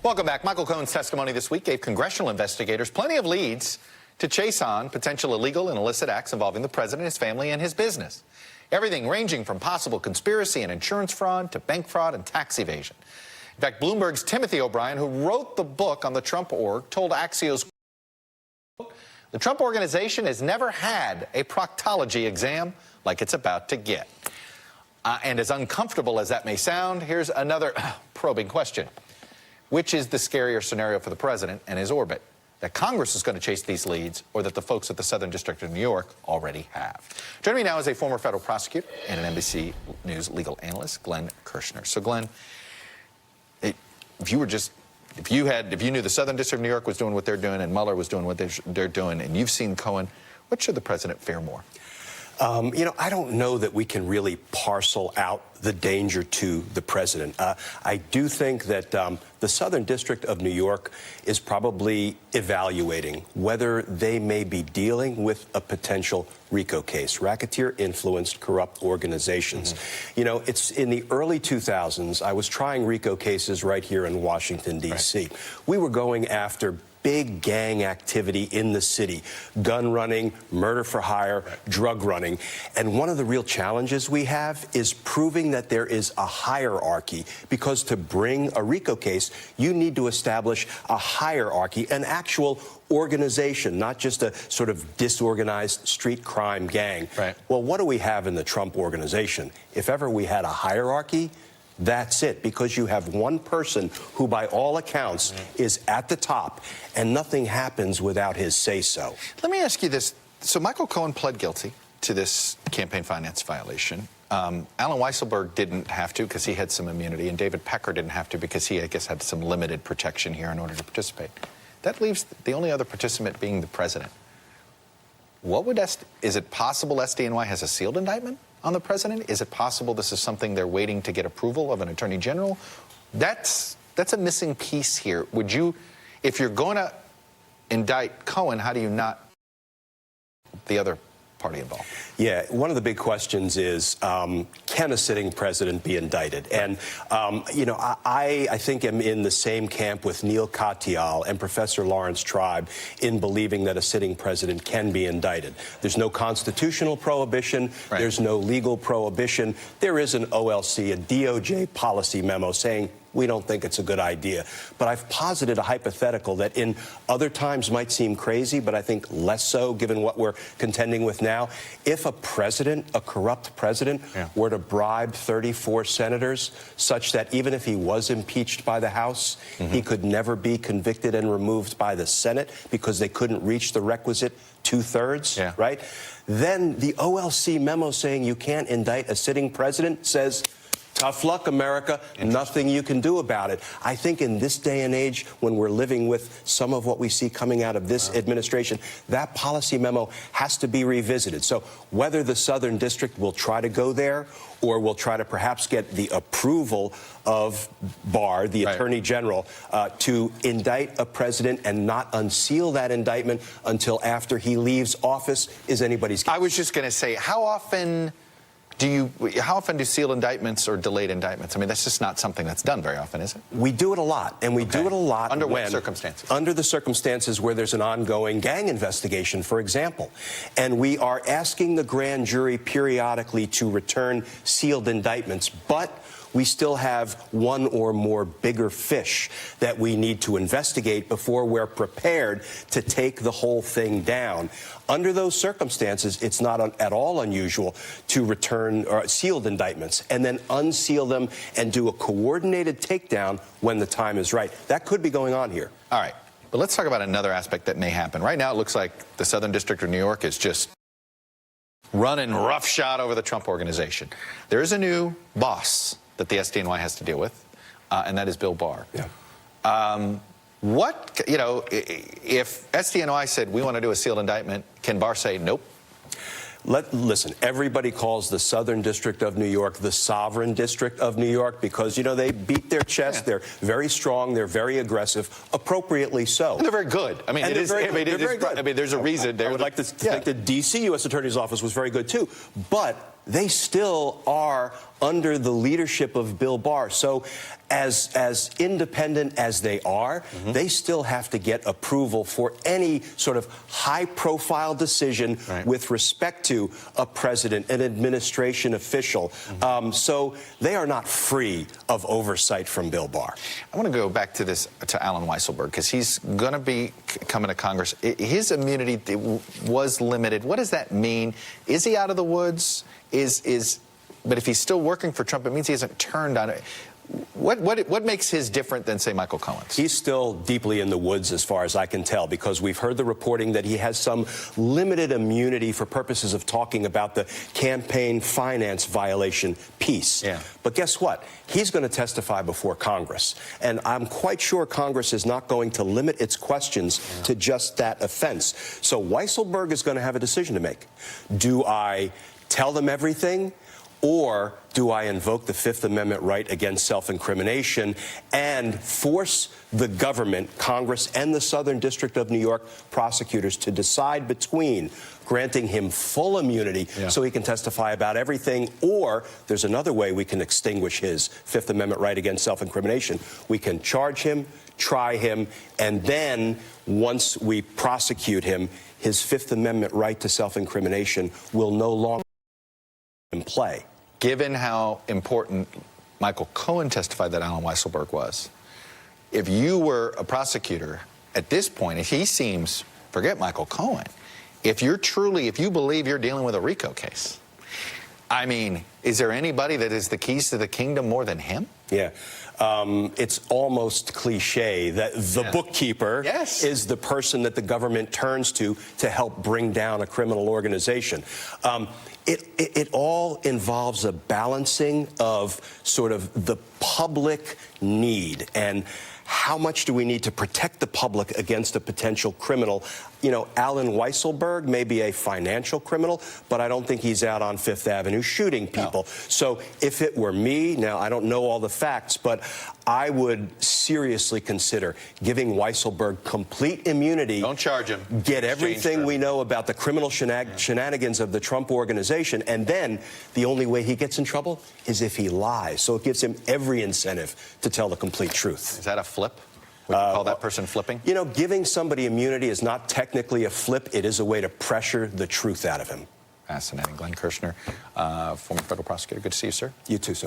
Welcome back. Michael Cohen's testimony this week gave congressional investigators plenty of leads to chase on potential illegal and illicit acts involving the president, his family, and his business. Everything ranging from possible conspiracy and insurance fraud to bank fraud and tax evasion. In fact, Bloomberg's Timothy O'Brien, who wrote the book on the Trump org, told Axios, the Trump organization has never had a proctology exam like it's about to get. And as uncomfortable as that may sound, here's another probing question. Which is the scarier scenario for the president and his orbit? That Congress is going to chase these leads, or that the folks at the Southern District of New York already have? Joining me now is a former federal prosecutor and an NBC News legal analyst, Glenn Kirshner. So, Glenn, if you knew the Southern District of New York was doing what they're doing and Mueller was doing what they're doing, and you've seen Cohen, what should the president fear more? I don't know that we can really parcel out the danger to the president. I do think that the Southern District of New York is probably evaluating whether they may be dealing with a potential RICO case, racketeer-influenced corrupt organizations. You know, it's in the early 2000s, I was trying RICO cases right here in Washington, D.C. Right. We were going after big gang activity in the city, gun running, murder for hire, drug running. And one of the real challenges we have is proving that there is a hierarchy, because to bring a RICO case, you need to establish a hierarchy, an actual organization, not just a sort of disorganized street crime gang. Right. Well, what do we have in the Trump organization? If ever we had a hierarchy, that's it, because you have one person who, by all accounts, is at the top, and nothing happens without his say-so. Let me ask you this. So Michael Cohen pled guilty to this campaign finance violation. Alan Weisselberg didn't have to because he had some immunity, and David Pecker didn't have to because he, I guess, had some limited protection here in order to participate. That leaves the only other participant being the president. What would is it possible SDNY has a sealed indictment on the president? Is it possible this is something they're waiting to get approval of an attorney general? That's a missing piece here. Would you, if you're going to indict Cohen, how do you not the other party involved? Yeah, one of the big questions is, can a sitting president be indicted? And, you know, I think I'm in the same camp with Neil Katyal and Professor Lawrence Tribe in believing that a sitting president can be indicted. There's no constitutional prohibition. Right. There's no legal prohibition. There is an OLC, a DOJ policy memo saying we don't think it's a good idea. But I've posited a hypothetical that in other times might seem crazy, but I think less so given what we're contending with now. If a president, a corrupt president, were to bribe 34 senators such that even if he was impeached by the House, he could never be convicted and removed by the Senate because they couldn't reach the requisite two-thirds, right? Then the OLC memo saying you can't indict a sitting president says, tough luck, America. Nothing you can do about it. I think in this day and age, when we're living with some of what we see coming out of this administration, that policy memo has to be revisited. So whether the Southern District will try to go there or will try to perhaps get the approval of Barr, the Attorney General, to indict a president and not unseal that indictment until after he leaves office is anybody's guess. I was just going to say, how often do sealed indictments or delayed indictments? I mean, that's just not something that's done very often, is it? We do it a lot, and we do it a lot. Under what circumstances? Under the circumstances where there's an ongoing gang investigation, for example. And we are asking the grand jury periodically to return sealed indictments, but we still have one or more bigger fish that we need to investigate before we're prepared to take the whole thing down. Under those circumstances, it's not at all unusual to return sealed indictments and then unseal them and do a coordinated takedown when the time is right. That could be going on here. All right. But let's talk about another aspect that may happen. Right now, it looks like the Southern District of New York is just running roughshod over the Trump organization. There is a new boss that the SDNY has to deal with, and that is Bill Barr. What, you know, if SDNY said we want to do a sealed indictment, can Barr say nope? Listen, everybody calls the Southern District of New York the sovereign district of New York because, you know, they beat their chest. They're very strong. They're very aggressive, appropriately so. And they're very good. I mean, there's a reason. I would like to think the D.C. U.S. Attorney's Office was very good, too. But they still are under the leadership of Bill Barr. So as independent as they are, they still have to get approval for any sort of high-profile decision with respect to a president, an administration official. So they are not free of oversight from Bill Barr. I want to go back to to Alan Weisselberg, because he's going to be coming to Congress. His immunity was limited. What does that mean? Is he out of the woods? But if he's still working for Trump, it means he hasn't turned on it. What makes his different than, say, Michael Cohen's? He's still deeply in the woods, as far as I can tell, because we've heard the reporting that he has some limited immunity for purposes of talking about the campaign finance violation piece. Yeah. But guess what? He's going to testify before Congress. And I'm quite sure Congress is not going to limit its questions to just that offense. So Weisselberg is going to have a decision to make. Do I tell them everything? Or do I invoke the Fifth Amendment right against self-incrimination and force the government, Congress, and the Southern District of New York prosecutors to decide between granting him full immunity so he can testify about everything, or there's another way we can extinguish his Fifth Amendment right against self-incrimination. We can charge him, try him, and then once we prosecute him, his Fifth Amendment right to self-incrimination will no longer be in play. Given how important Michael Cohen testified that Alan Weisselberg was, if you were a prosecutor at this point, if he seems, forget Michael Cohen, if you believe you're dealing with a RICO case, I mean, is there anybody that is the keys to the kingdom more than him? Yeah. It's almost cliche that the bookkeeper is the person that the government turns to help bring down a criminal organization. It all involves a balancing of sort of the public need and how much do we need to protect the public against a potential criminal. You know, Alan Weisselberg may be a financial criminal, but I don't think he's out on Fifth Avenue shooting people. No. So if it were me, now I don't know all the facts, but I would seriously consider giving Weisselberg complete immunity. Don't charge him. Get everything we know about the criminal shenanigans of the Trump organization, and then the only way he gets in trouble is if he lies. So it gives him every incentive to tell the complete truth. Is that a flip? Would you call that person flipping? You know, giving somebody immunity is not technically a flip. It is a way to pressure the truth out of him. Fascinating. Glenn Kirshner, former federal prosecutor. Good to see you, sir. You too, sir.